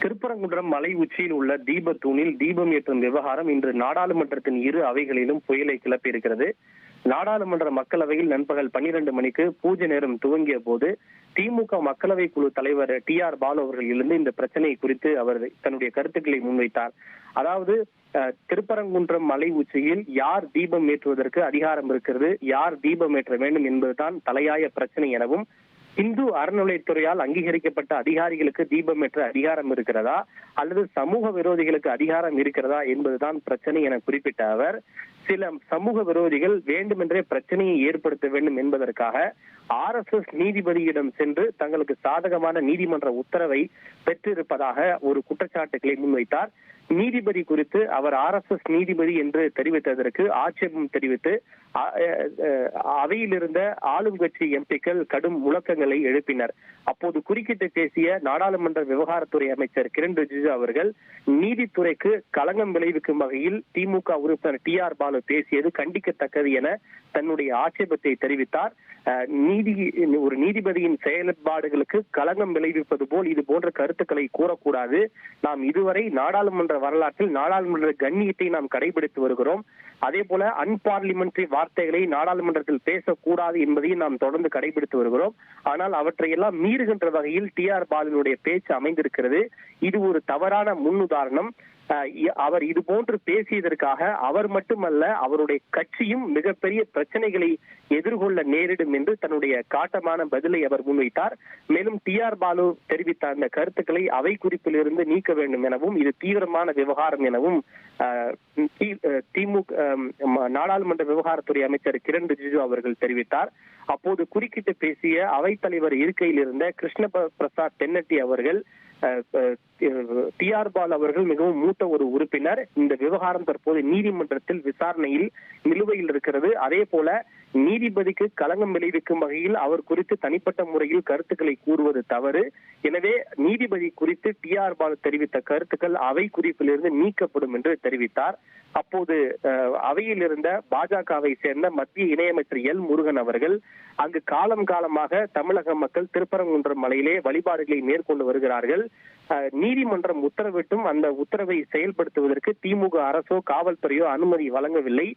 திருப்பரங்குன்றம் மலை உச்சியில் உள்ள தீபத்தூணில் தீபம் ஏற்றும் விவகாரம் இன்று நாடாளுமன்றத்தின் இரு அவைகளிலும் புயலை கிளப்பியிருக்கிறது. நாடாளுமன்ற மக்களவையில் நண்பகல் 12 மணிக்கு பூஜை நேரம் துவங்கிய போது திமுக மக்களவை குழு தலைவர் TR பாலு அவர்கள் எழுந்து இந்த பிரச்சனை குறித்து அவர் தன்னுடைய கருத்துக்களை முன்வைத்தார். அதாவது திருப்பரங்குன்றம் மலை உச்சியில் யார் தீபம் ஏற்றுவதற்கு அதிகாரம் இருக்கிறது, யார் தீபம் ஏற்ற வேண்டும் என்பதுதான் தலையாய பிரச்சனை எனவும், இந்து அறநிலையத்துறையால் அங்கீகரிக்கப்பட்ட அதிகாரிகளுக்கு தீபம் ஏற்ற அதிகாரம் இருக்கிறதா அல்லது சமூக விரோதிகளுக்கு அதிகாரம் இருக்கிறதா என்பதுதான் பிரச்சனை என குறிப்பிட்ட அவர், சில சமூக விரோதிகள் வேண்டுமென்றே பிரச்சனையை ஏற்படுத்த வேண்டும் என்பதற்காக RSS நீதிபதியிடம் சென்று தங்களுக்கு சாதகமான நீதிமன்ற உத்தரவை பெற்றிருப்பதாக ஒரு குற்றச்சாட்டுகளை முன்வைத்தார். நீதிபதி குறித்து அவர் RSS நீதிபதி என்று தெரிவித்ததற்கு ஆட்சேபம் தெரிவித்து அவையில் இருந்த ஆளும் கட்சி எம்பிக்கள் கடும் முழக்கங்களை எழுப்பினர். அப்போது குறுக்கிட்டு பேசிய நாடாளுமன்ற விவகாரத்துறை அமைச்சர் கிரண் ரிஜிஜு அவர்கள், நீதித்துறைக்கு களங்கம் விளைவிக்கும் வகையில் திமுக உறுப்பினர் TR பாலு பேசியது கண்டிக்கத்தக்கது என தன்னுடைய ஆட்சேபத்தை தெரிவித்தார். ஒரு நீதிபதியின் செயல்பாடுகளுக்கு களங்கம் விளைவிப்பது போல் இது போன்ற கருத்துக்களை கூறக்கூடாது. நாம் இதுவரை நாடாளுமன்ற வரலாற்றில் நாடாளுமன்ற கண்ணியத்தை நாம் கடைபிடித்து வருகிறோம். அதே போல அன்பார்லிமெண்டரி வார்த்தைகளை நாடாளுமன்றத்தில் பேசக்கூடாது என்பதையும் நாம் தொடர்ந்து கடைபிடித்து வருகிறோம். ஆனால் அவற்றையெல்லாம் மீறுகின்ற வகையில் TR பாலுனுடைய பேச்சு அமைந்திருக்கிறது. இது ஒரு தவறான முன்னுதாரணம். அவர் இது போன்று பேசியதற்காக அவர் மட்டுமல்ல, அவருடைய கட்சியும் மிகப்பெரிய பிரச்சனைகளை எதிர்கொள்ள நேரிடும் என்று தன்னுடைய காட்டமான பதிலை அவர் முன்வைத்தார். மேலும் TR பாலு தெரிவித்த அந்த கருத்துக்களை அவை குறிப்பில் இருந்து நீக்க வேண்டும் எனவும், இது தீவிரமான விவகாரம் எனவும் திமுக நாடாளுமன்ற விவகாரத்துறை அமைச்சர் கிரண் ரிஜிஜு அவர்கள் தெரிவித்தார். அப்போது குறுக்கிட்டு பேசிய அவைத்தலைவர் இருக்கையில் இருந்த கிருஷ்ண பிரசாத் தென்னட்டி அவர்கள், TR பாலு அவர்கள் மிகவும் மூத்த ஒரு உறுப்பினர், இந்த விவகாரம் தற்போது நீதிமன்றத்தில் விசாரணையில் நிலுவையில் இருக்கிறது. அதே போல நீதிபதிக்கு களங்கம் விளைவிக்கும் வகையில் அவர் குறித்து தனிப்பட்ட முறையில் கருத்துக்களை கூறுவது தவறு. எனவே நீதிபதி குறித்து TR பாலு தெரிவித்த கருத்துக்கள் அவை குறிப்பிலிருந்து நீக்கப்படும் என்று தெரிவித்தார். அப்போது அவையில் இருந்த பாஜகவை சேர்ந்த மத்திய இணையமைச்சர் L முருகன் அவர்கள், அங்கு காலம் காலமாக தமிழக மக்கள் திருப்பரங்குன்றம் மலையிலே வழிபாடுகளை மேற்கொண்டு வருகிறார்கள். நீதிமன்றம் உத்தரவிட்டும் அந்த உத்தரவை செயல்படுத்துவதற்கு திமுக அரசோ காவல்துறையோ அனுமதி வழங்கவில்லை.